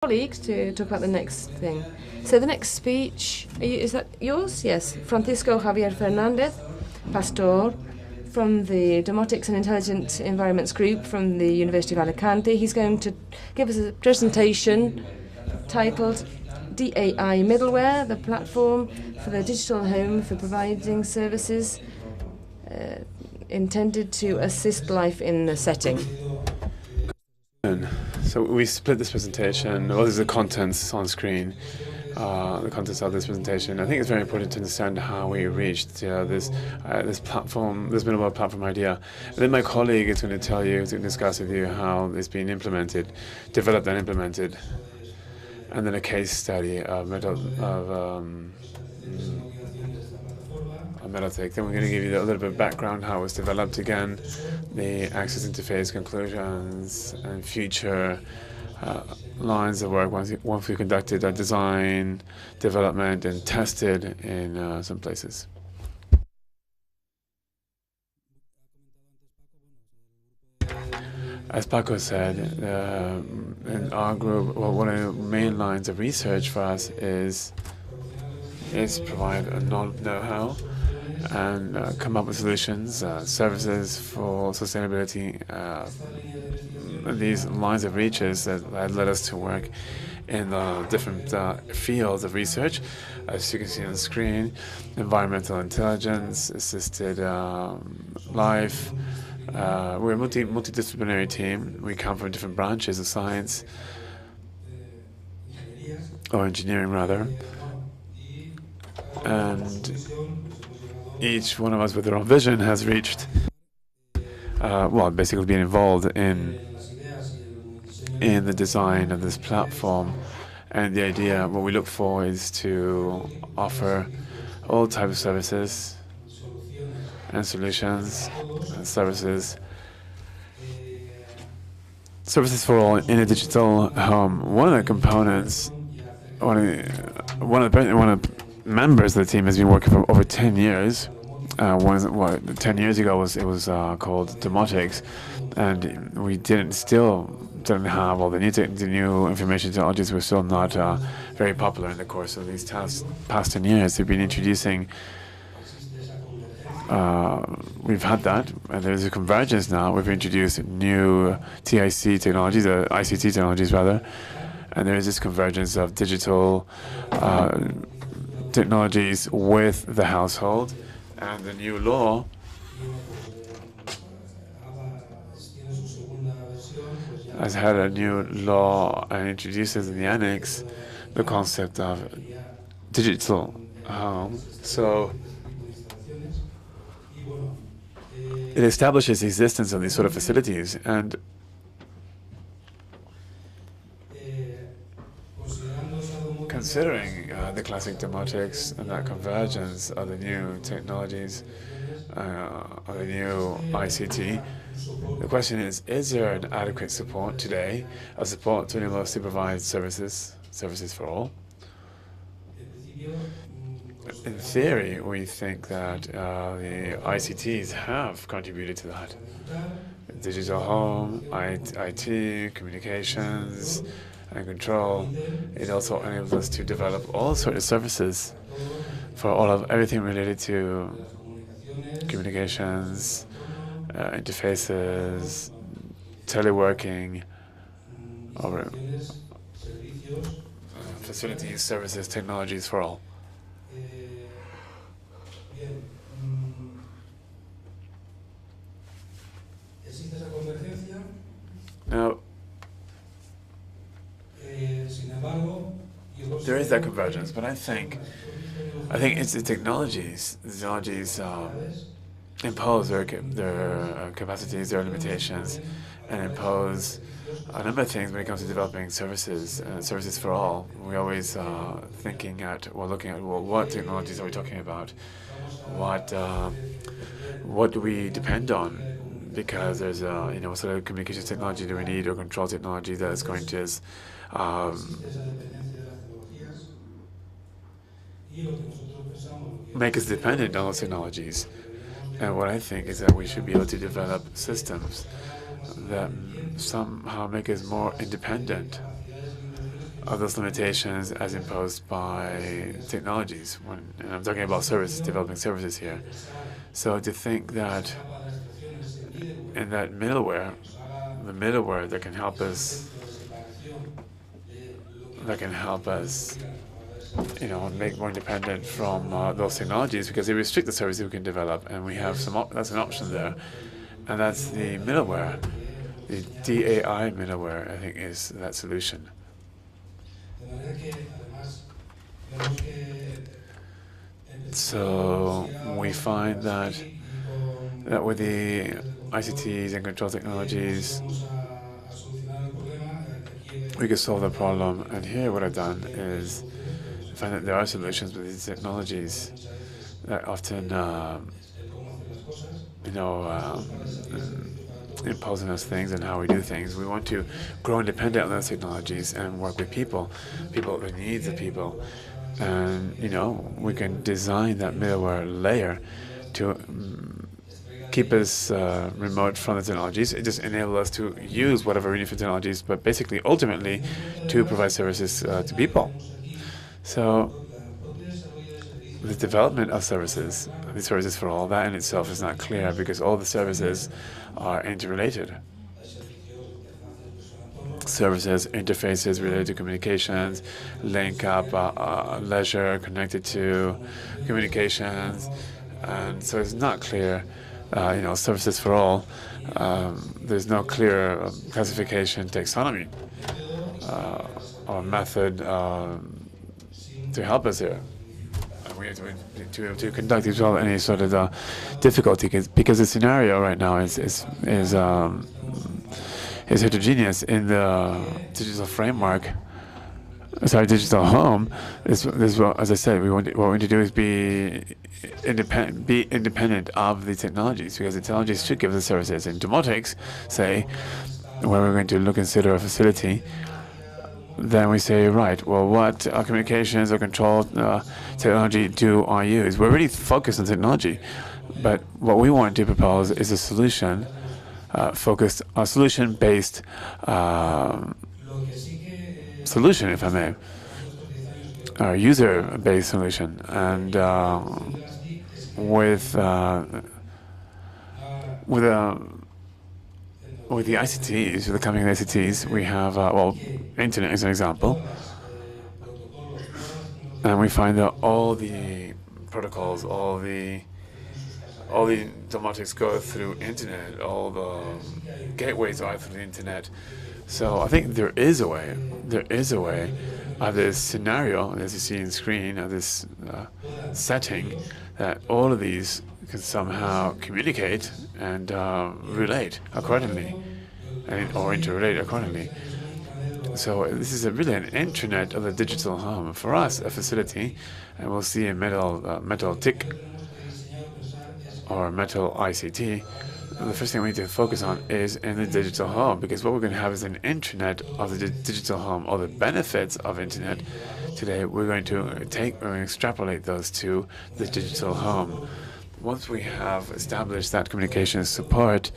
colleagues to talk about the next thing. So the next speech, is that yours? Yes. Francisco Javier Ferdez Pastor from the Domotics and Intelligent Environments Group from the University of Alicante. He's going to give us a presentation titled DAI Middleware, the platform for the digital home for providing services intended to assist life in the setting. So we split this presentation. Well, there's the contents on screen, the contents of this presentation. I think it's very important to understand how we reached this platform, this middleware platform idea. And then my colleague is going to tell you, to discuss with you how it's been implemented, developed and implemented, and then a case study of Metaltech. Then we're going to give you a little bit of background, how it was developed again, the access interface conclusions, and future lines of work once we conducted a design, development, and tested in some places. As Paco said, in our group, well, one of the main lines of research for us is provide a know-how and come up with solutions, services for sustainability. These lines of research that led us to work in different fields of research. As you can see on the screen, environmental intelligence, assisted life. We're a multidisciplinary team. We come from different branches of science, or engineering rather. And each one of us with their own vision has reached, basically being involved in the design of this platform. And the idea, what we look for is to offer all types of services and solutions and services for all in a digital home. One of the components, one of the members of the team has been working for over 10 years. 10 years ago it was called Domotics, and we didn't have all the new information technologies. Were still not very popular in the course of these past 10 years. We've been introducing. We've had that, and there's a convergence now. We've introduced new TIC technologies, ICT technologies rather, and there is this convergence of digital technologies with the household, and the new law has had a new law and introduces in the annex the concept of digital home. So it establishes the existence of these sort of facilities, and considering the classic domotics and that convergence of the new technologies, of the new ICT, the question is there an adequate support today, a support to enable us to provide services for all? In theory, we think that the ICTs have contributed to that. Digital home, IT, communications, and control. It also enables us to develop all sorts of services for everything related to communications, interfaces, teleworking, or facilities, services, technologies for all. Now, there is that convergence, but I think it's the technologies. The technologies impose their capacities, their limitations, and impose a number of things when it comes to developing services for all. We're always looking at what technologies are we talking about? What do we depend on? Because there's what sort of communications technology do we need, or control technology that is going to make us dependent on those technologies. And what I think is that we should be able to develop systems that somehow make us more independent of those limitations as imposed by technologies. And I'm talking about services, developing services here. So to think that in that middleware, the middleware that can help us, make more independent from those technologies, because they restrict the services we can develop, and we have that's an option there, and that's the middleware. The DAI middleware, I think, is that solution. So we find that with the ICTs and control technologies, we could solve the problem. And here what I've done is find that there are solutions with these technologies that often, impose on us things and how we do things. We want to grow independent on those technologies and work with people, the needs of people. And, we can design that middleware layer to keep us remote from the technologies. It just enables us to use whatever we need for technologies, but basically, ultimately, to provide services to people. So the development of services, the services for all, that in itself is not clear, because all the services are interrelated. Services, interfaces related to communications, link up leisure connected to communications, and so it's not clear. Services for all. There's no clear classification, taxonomy, or method to help us here. We have to conduct without any sort of difficulty, because the scenario right now is heterogeneous in the digital framework. Digital home is as I said, what we want to do is be independent of the technologies, because the technologies should give the services. In domotics, say, when we're going to consider a facility, then we say, right, well, what communications or control technology do I use? We're really focused on technology, but what we want to propose is a solution solution-based solution, if I may, a user-based solution, and with the ICTs, with the coming ICTs, we have internet is an example, and we find that all the protocols, all the domotics go through internet, all the gateways are through the internet. So I think there is a way of this scenario, as you see on screen, of this setting, that all of these can somehow communicate and relate accordingly, or interrelate accordingly. So this is really an intranet of the digital home. For us, a facility, and we'll see a metal TIC or metal ICT, the first thing we need to focus on is in the digital home, because what we're going to have is an intranet of the digital home. All the benefits of internet today, we're going to extrapolate those to the digital home. Once we have established that communication support,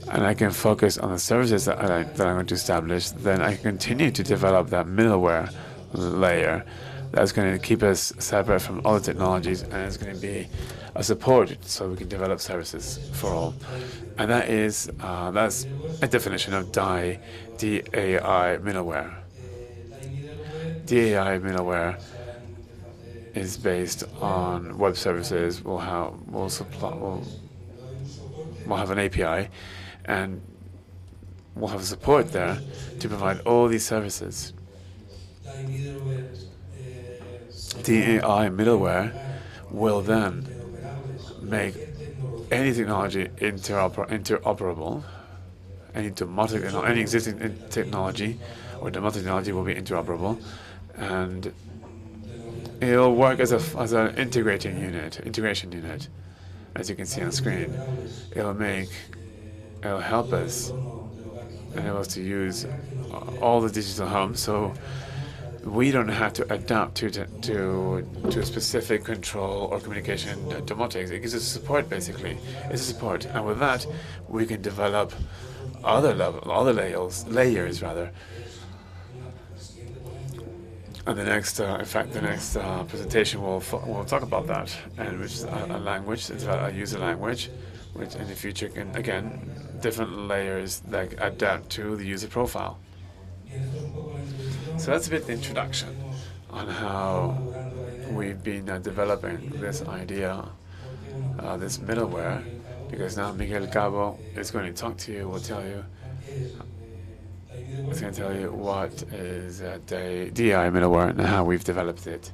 and I can focus on the services that I'm going to establish, then I can continue to develop that middleware layer that's going to keep us separate from all the technologies, and it's going to be a support so we can develop services for all. And that's a definition of DAI middleware. DAI middleware is based on web services. We'll have an API, and we'll have support there to provide all these services. DAI middleware will then make any technology interoperable. Any existing technology or domotic technology will be interoperable, and it'll work as an integration unit, as you can see on screen. It'll help us enable us to use all the digital home, so we don't have to adapt to a specific control or communication domotics. It gives us support, basically. It's a support, and with that, we can develop other layers. And the next, in fact, the next presentation will talk about that, and which is a language. It's a user language, which in the future can again different layers that adapt to the user profile. So that's a bit the introduction on how we've been developing this idea, this middleware, because now Miguel Cabo is going to talk to you, will tell you, it's going to tell you what is DI middleware and how we've developed it.